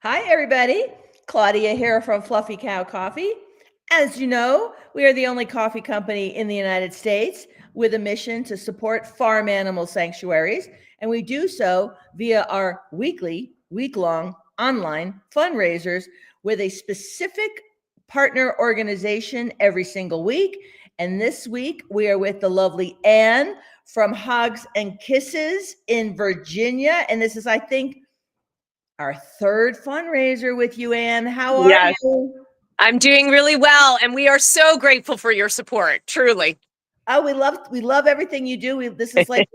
Hi, everybody. Claudia here from Fluffy Cow Coffee. As you know, we are the only coffee company in the United States with a mission to support farm animal sanctuaries, and we do so via our week-long online fundraisers with a specific partner organization every single week. And this week, we are with the lovely Anne from Hogs and Kisses in Virginia. And this is, I think, our third fundraiser with you, Anne. How are Yes, you? I'm doing really well, and we are so grateful for your support, truly. Oh, we love everything you do. This is like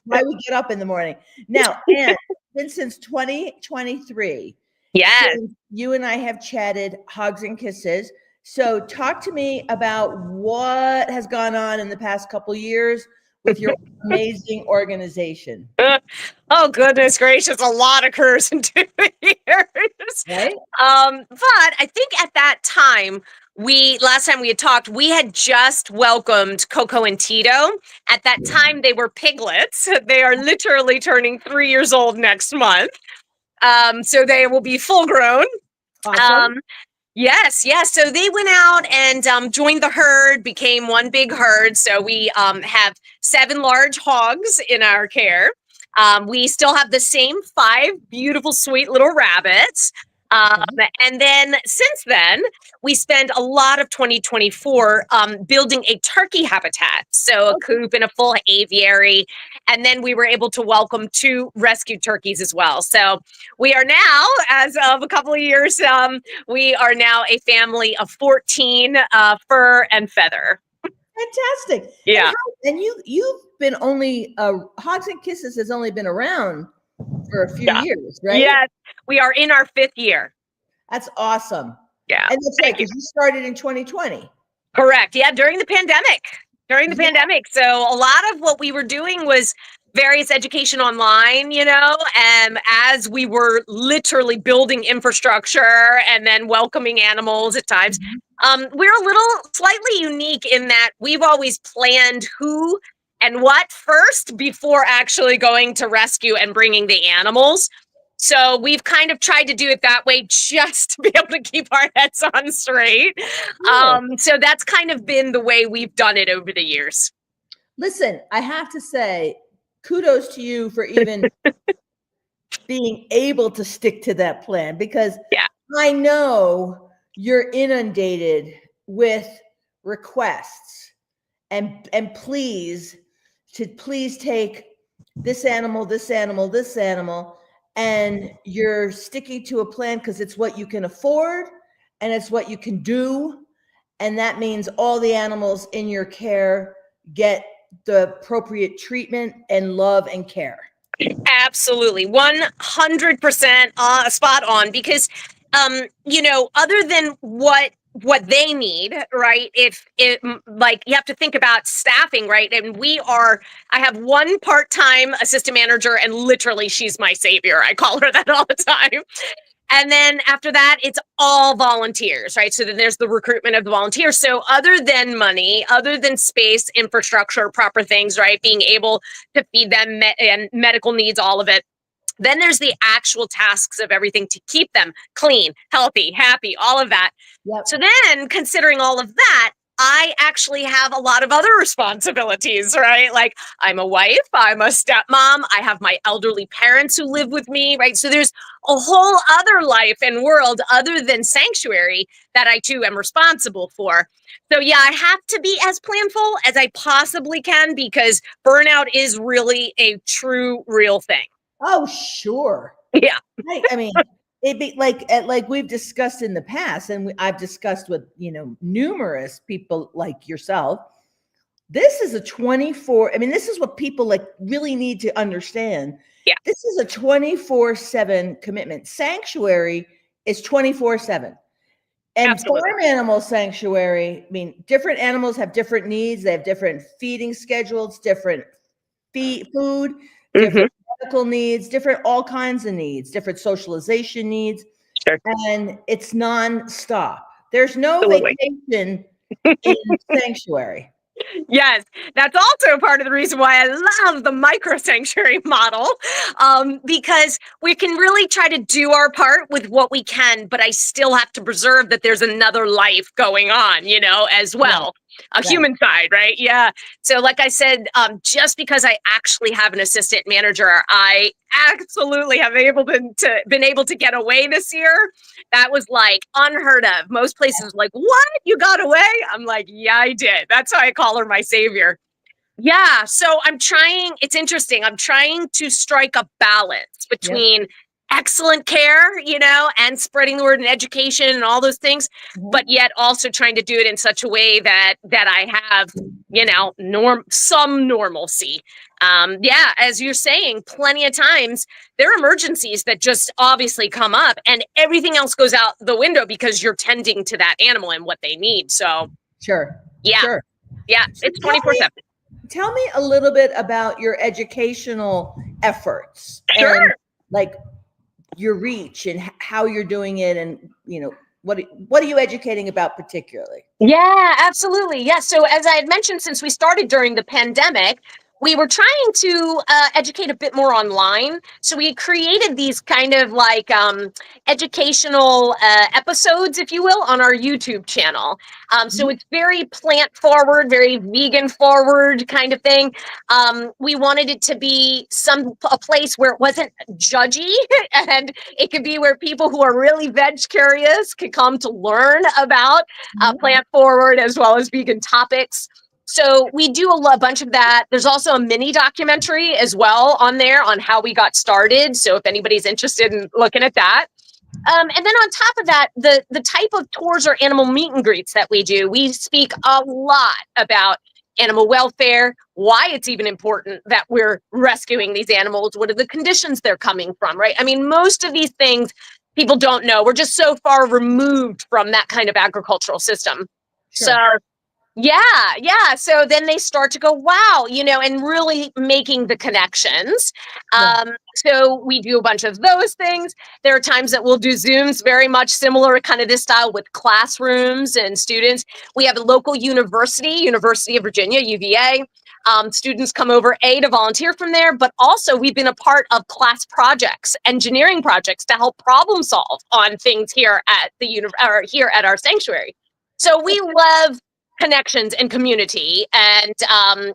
why we get up in the morning. Now, Anne, been since 2023. Yes. Since you and I have chatted Hogs and Kisses. So talk to me about what has gone on in the past couple years with your amazing organization. Oh, goodness gracious, a lot occurs in 2 years. Right? But I think at that time, last time we had talked, we had just welcomed Coco and Tito. At that time, they were piglets. They are literally turning 3 years old next month. So they will be full grown. Awesome. Yes, yes. So they went out and joined the herd, became one big herd. So we have 7 large hogs in our care. We still have the same 5 beautiful, sweet little rabbits. Um, and then since then, we spent a lot of 2024 building a turkey habitat. So a coop and a full aviary. And then we were able to welcome 2 rescued turkeys as well. So we are now, as of a couple of years, we are now a family of 14, fur and feather. Fantastic. Yeah. And you've been only Hogs and Kisses has only been around for a few Yeah. years, right? Yes, we are in our 5th year. That's awesome. Yeah. And that's right, because you started in 2020. Correct. Yeah, during the pandemic. Yeah. So a lot of what we were doing was various education online, as we were literally building infrastructure and then welcoming animals at times. We're a little slightly unique in that we've always planned who and what first before actually going to rescue and bringing the animals. So we've kind of tried to do it that way just to be able to keep our heads on straight. So that's kind of been the way we've done it over the years. Listen, I have to say, kudos to you for even being able to stick to that plan, because I know you're inundated with requests and please take this animal, this animal, this animal, and you're sticking to a plan because it's what you can afford and it's what you can do. And that means all the animals in your care get the appropriate treatment and love and care. Absolutely. 100% spot on, because other than what they need, right? If it, like, you have to think about staffing, right? And I have one part-time assistant manager, and literally she's my savior. I call her that all the time. And then after that, it's all volunteers, right? So then there's the recruitment of the volunteers. So other than money, other than space, infrastructure, proper things, right? Being able to feed them and medical needs, all of it. Then there's the actual tasks of everything to keep them clean, healthy, happy, all of that. Yep. So then, considering all of that, I actually have a lot of other responsibilities, right? Like, I'm a wife, I'm a stepmom, I have my elderly parents who live with me, right? So there's a whole other life and world other than sanctuary that I too am responsible for. So yeah, I have to be as planful as I possibly can, because burnout is really a true, real thing. Oh, sure. Yeah. Right. I mean, it'd be like we've discussed in the past, and I've discussed with numerous people like yourself. This is a 24. I mean, this is what people like really need to understand. Yeah. This is a 24/7 commitment. Sanctuary is 24/7. And Absolutely. farm animal sanctuary, I mean, different animals have different needs. They have different feeding schedules, different food, different medical needs, different all kinds of needs, different socialization needs. Sure. And it's nonstop. There's no Absolutely. vacation in sanctuary. Yes, that's also part of the reason why I love the micro sanctuary model, because we can really try to do our part with what we can, but I still have to preserve that there's another life going on, as well. A human side, right? Yeah. So like I said, just because I actually have an assistant manager, I absolutely have been able to get away this year. That was like unheard of. Most places like, what? You got away? I'm like, yeah, I did. That's why I call her my savior. Yeah. So it's interesting. I'm trying to strike a balance between excellent care, and spreading the word and education and all those things, but yet also trying to do it in such a way that I have, some normalcy. As you're saying, plenty of times there are emergencies that just obviously come up and everything else goes out the window because you're tending to that animal and what they need. So Sure. It's 24/7. Tell me a little bit about your educational efforts. Sure. And like your reach and how you're doing it, and what are you educating about particularly? Yeah, absolutely. Yeah. So as I had mentioned, since we started during the pandemic, we were trying to educate a bit more online. So we created these kind of like educational episodes, if you will, on our YouTube channel. So it's very plant forward, very vegan forward kind of thing. We wanted it to be a place where it wasn't judgy, and it could be where people who are really veg curious could come to learn about plant forward as well as vegan topics. So we do a bunch of that. There's also a mini documentary as well on there on how we got started. So if anybody's interested in looking at that. And then on top of that, the type of tours or animal meet and greets that we do, we speak a lot about animal welfare, why it's even important that we're rescuing these animals, what are the conditions they're coming from, right? I mean, most of these things people don't know. We're just so far removed from that kind of agricultural system. Sure. So yeah. So then they start to go, wow, and really making the connections. So we do a bunch of those things. There are times that we'll do Zooms, very much similar kind of this style with classrooms and students. We have a local University of Virginia, UVA. Students come over, to volunteer from there, but also we've been a part of class projects, engineering projects to help problem solve on things here at here at our sanctuary. So we love connections and community, and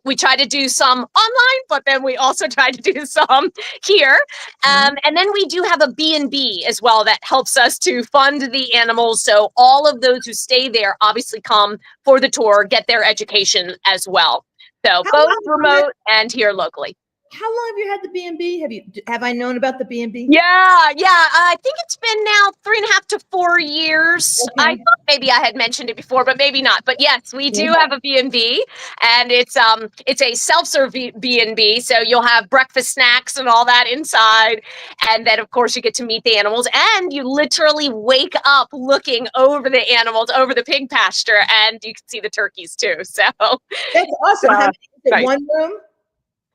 we try to do some online, but then we also try to do some here. And then we do have a B&B as well that helps us to fund the animals. So all of those who stay there obviously come for the tour, get their education as well. So both remote and here locally. How long have you had the B&B? Have I known about the B&B? Yeah. I think it's been now 3.5 to 4 years. Okay. I thought maybe I had mentioned it before, but maybe not. But yes, we do have a B&B, and it's a self-serve B&B. So you'll have breakfast, snacks, and all that inside, and then of course you get to meet the animals, and you literally wake up looking over the animals, over the pig pasture, and you can see the turkeys too. So that's awesome. Is it one room?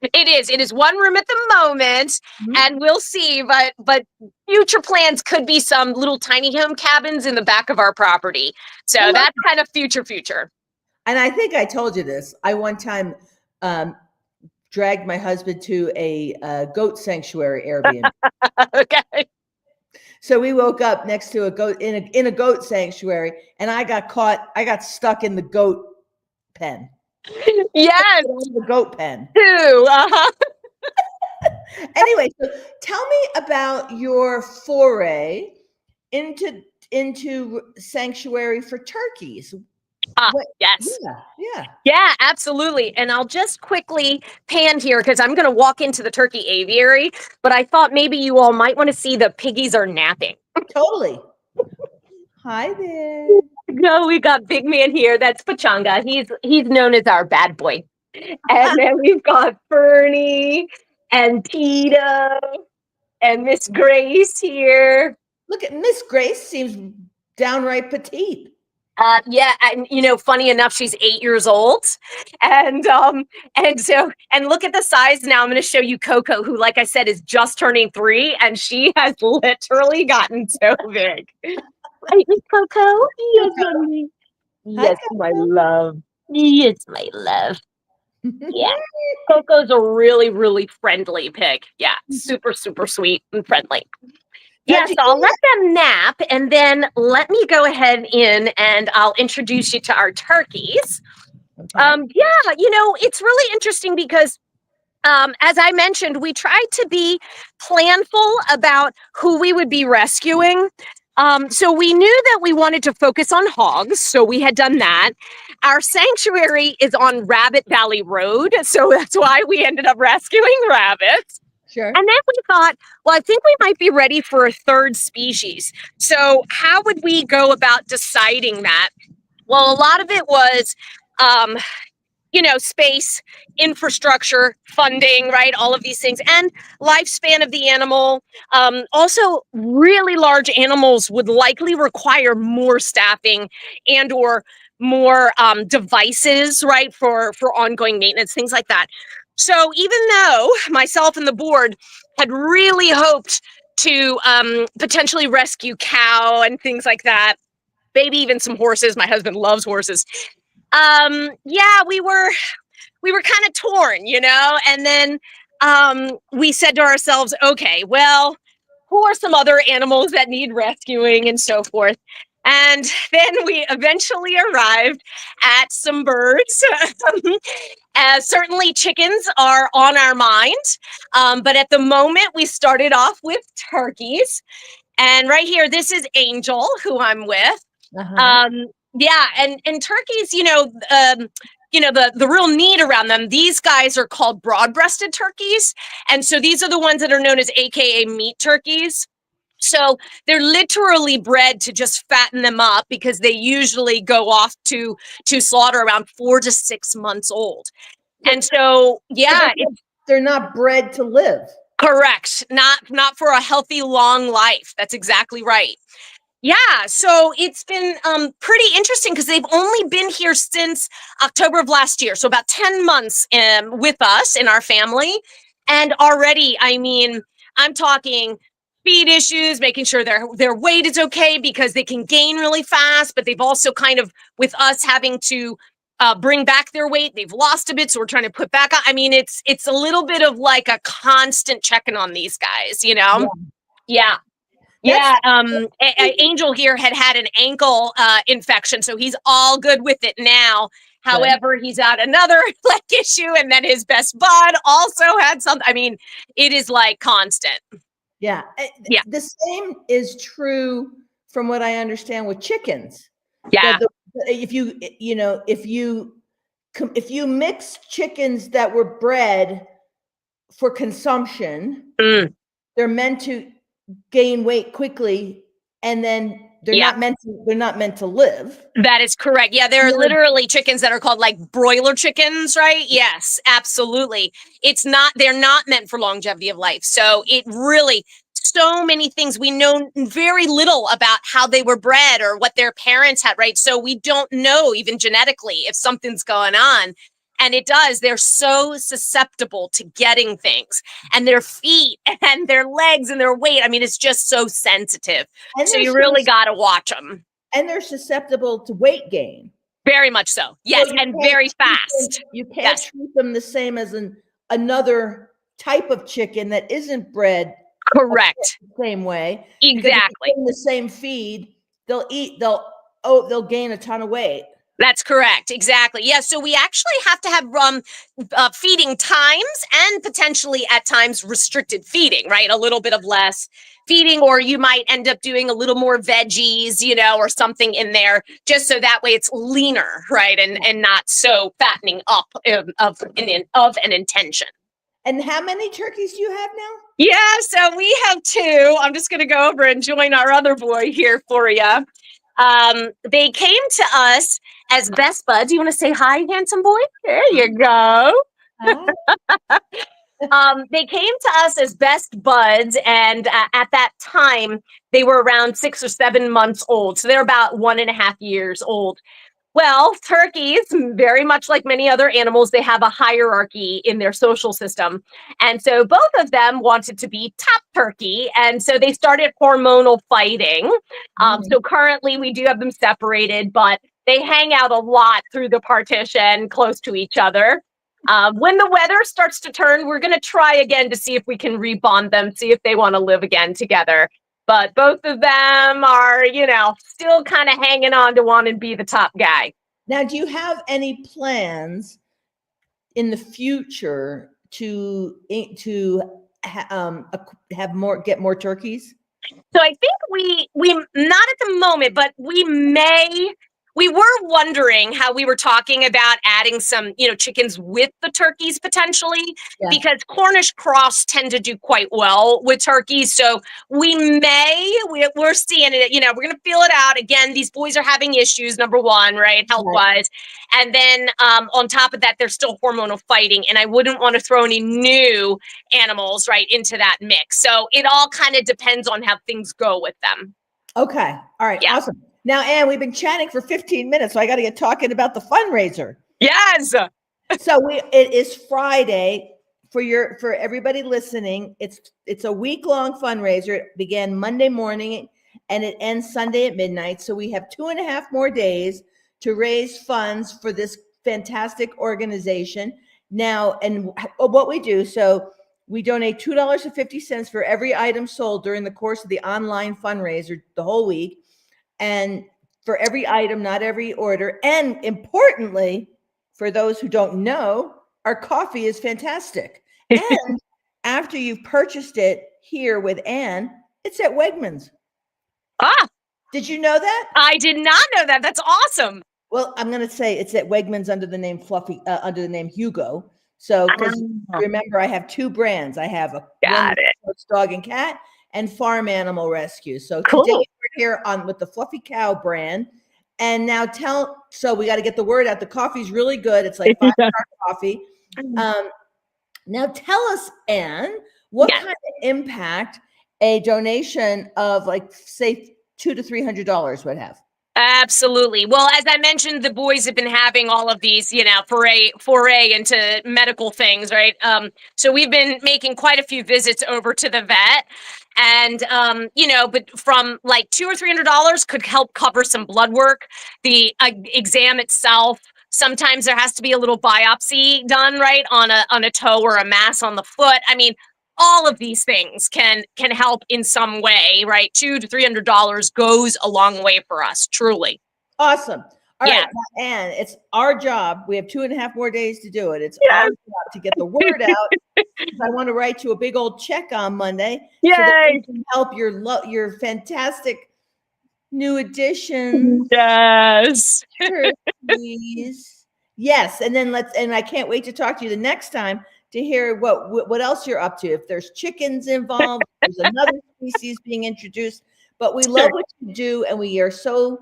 It is one room at the moment, and we'll see, but future plans could be some little tiny home cabins in the back of our property. So that's kind of future. And I think I told you this. I one time dragged my husband to a goat sanctuary Airbnb. Okay. So we woke up next to a goat in a goat sanctuary, and I got stuck in the goat pen. Yes, the goat pen too. Anyway, so tell me about your foray into sanctuary for turkeys. Yes. Yeah, absolutely. And I'll just quickly pan here because I'm going to walk into the turkey aviary, but I thought maybe you all might want to see the piggies are napping. Totally. Hi there. No, we got Big Man here. That's Pachanga. He's known as our bad boy. And then we've got Fernie and Tito and Miss Grace here. Look at Miss Grace, seems downright petite. And funny enough, she's 8 years old, and look at the size now. I'm going to show you Coco, who, like I said, is just turning 3, and she has literally gotten so big. Right, Miss Coco? Yes, honey. Yes, my love. Yes, my love. Yeah. Coco's a really, really friendly pig. Yeah, super, super sweet and friendly. Now, Yeah, so I'll let them nap, and then let me go ahead in and I'll introduce you to our turkeys. okay. Yeah, it's really interesting because as I mentioned, we tried to be planful about who we would be rescuing. So we knew that we wanted to focus on hogs, so we had done that. Our sanctuary is on Rabbit Valley Road, so that's why we ended up rescuing rabbits. Sure. And then we thought, well, I think we might be ready for a third species. So how would we go about deciding that? Well, a lot of it was um, space, infrastructure, funding, right? All of these things, and lifespan of the animal. Also, really large animals would likely require more staffing and/or more devices, right, for ongoing maintenance, things like that. So, even though myself and the board had really hoped to potentially rescue cow and things like that, maybe even some horses. My husband loves horses. Yeah, we were kind of torn, and then we said to ourselves, okay, well, who are some other animals that need rescuing and so forth? And then we eventually arrived at some birds. Certainly chickens are on our mind, but at the moment we started off with turkeys. And right here, this is Angel, who I'm with. Uh-huh. Yeah, and turkeys, the real need around them. These guys are called broad-breasted turkeys, and so these are the ones that are known as AKA meat turkeys. So they're literally bred to just fatten them up because they usually go off to slaughter around 4 to 6 months old. And so, yeah, They're not bred to live. correct. Not for a healthy long life. That's exactly right. Yeah, so it's been pretty interesting because they've only been here since October of last year, so about 10 months with us in our family. And already, I mean, I'm talking feed issues, making sure their weight is okay because they can gain really fast, but they've also kind of, with us having to bring back their weight, they've lost a bit, so we're trying to put back on. I mean, it's a little bit of like a constant checking on these guys, Yeah. Yeah, Angel here had an ankle infection, so he's all good with it now. However, he's had another leg issue, and then his best bud also had something. I mean, it is like constant. Yeah. Yeah. The same is true from what I understand with chickens. Yeah. If you mix chickens that were bred for consumption, they're meant to gain weight quickly, and then they're not meant to live. That is correct. Yeah, there are literally chickens that are called like broiler chickens, right? Yes, absolutely. They're not meant for longevity of life. So it really, so many things. We know very little about how they were bred or what their parents had, right? So we don't know even genetically if something's going on. And it does. They're so susceptible to getting things, and their feet and their legs and their weight. I mean, it's just so sensitive. And so you really got to watch them. And they're susceptible to weight gain. Very much so. Yes, and very fast. You can't treat them the same as another type of chicken that isn't bred correct the same way. Exactly. In the same feed, they'll gain a ton of weight. That's correct. Exactly. Yeah. So we actually have to have feeding times and potentially at times restricted feeding, right? A little bit of less feeding, or you might end up doing a little more veggies, or something in there, just so that way it's leaner, right? And not so fattening up of an intention. And how many turkeys do you have now? Yeah, so we have 2. I'm just going to go over and join our other boy here for you. They came to us as best buds. You want to say hi, handsome boy? There you go. They came to us as best buds, and at that time, they were around 6 or 7 months old. So they're about 1.5 years old. Well, turkeys, very much like many other animals, they have a hierarchy in their social system. And so both of them wanted to be top turkey. And so they started hormonal fighting. So currently we do have them separated, but They hang out a lot through the partition, close to each other. When the weather starts to turn, we're going to try again to see if we can rebond them, see if they want to live again together. But both of them are, still kind of hanging on to want to be the top guy. Now, do you have any plans in the future to get more turkeys? So I think we not at the moment, but we were wondering how we were talking about adding some, chickens with the turkeys potentially, because Cornish cross tend to do quite well with turkeys. So we're seeing it, we're going to feel it out. Again, these boys are having issues, number one, right, health-wise. And then on top of that, there's still hormonal fighting. And I wouldn't want to throw any new animals, right, into that mix. So it all kind of depends on how things go with them. Okay. All right. Yeah. Awesome. Now, Anne, we've been chatting for 15 minutes, so I got to get talking about the fundraiser. Yes. So it is Friday for everybody listening. It's a week-long fundraiser. It began Monday morning and it ends Sunday at midnight. So we have 2.5 more days to raise funds for this fantastic organization. Now, and what we do, so we donate $2.50 for every item sold during the course of the online fundraiser the whole week. And for every item, not every order. And importantly, for those who don't know, our coffee is fantastic. And after you've purchased it here with Anne, it's at Wegmans. Did you know that? I did not know that. That's awesome. Well, I'm going to say it's at Wegmans under the name under the name Hugo. So, because remember, I have 2 brands. I have a dog and cat and farm animal rescue. So today we're here with the Fluffy Cow brand. And now so we got to get the word out. The coffee's really good. It's like 5-star coffee. Now tell us, Anne, what kind of impact a donation of say $200 to $300 would have? Absolutely. Well, as I mentioned, the boys have been having all of these, foray into medical things, right? So we've been making quite a few visits over to the vet, and but from like $200 or $300 could help cover some blood work, the exam itself. Sometimes there has to be a little biopsy done, right, on a toe or a mass on the foot. I mean, all of these things can help in some way, right? $200 to $300 goes a long way for us, truly. Awesome. All right, and it's our job. We have 2.5 more days to do it. It's our job to get the word out. I want to write you a big old check on Monday so that we can help your fantastic new addition. Yes. Please. Yes, and then I can't wait to talk to you the next time to hear what else you're up to. If there's chickens involved, there's another species being introduced. But we love what you do, and we are so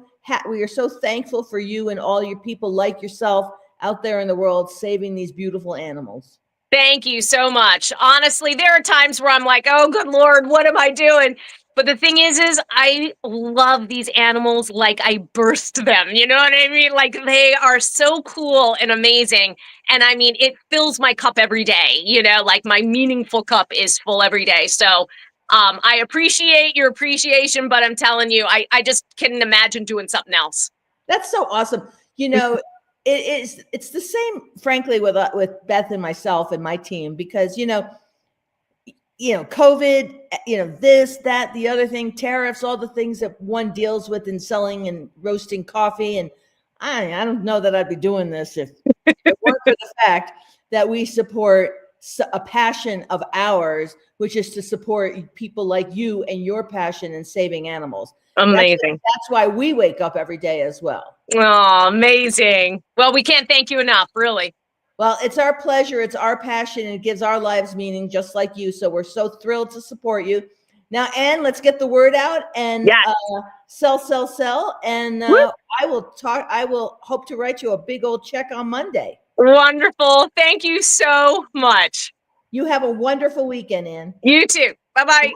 thankful for you and all your people like yourself out there in the world saving these beautiful animals. Thank you so much. Honestly, there are times where I'm like, oh, good Lord, what am I doing? But the thing is I love these animals like I birthed them. You know what I mean? Like, they are so cool and amazing. And I mean, it fills my cup every day, like my meaningful cup is full every day. So I appreciate your appreciation, but I'm telling you, I just couldn't imagine doing something else. That's so awesome. It's the same, frankly, with Beth and myself and my team, because, COVID, this, that, the other thing, tariffs, all the things that one deals with in selling and roasting coffee. And I don't know that I'd be doing this if it weren't for the fact that we support a passion of ours, which is to support people like you and your passion in saving animals. Amazing. That's why we wake up every day as well. Oh, amazing. Well, we can't thank you enough, really. Well, it's our pleasure. It's our passion. And it gives our lives meaning, just like you. So we're so thrilled to support you. Now, Anne, let's get the word out and sell. And I will hope to write you a big old check on Monday. Wonderful. Thank you so much. You have a wonderful weekend, Anne. You too. Bye-bye.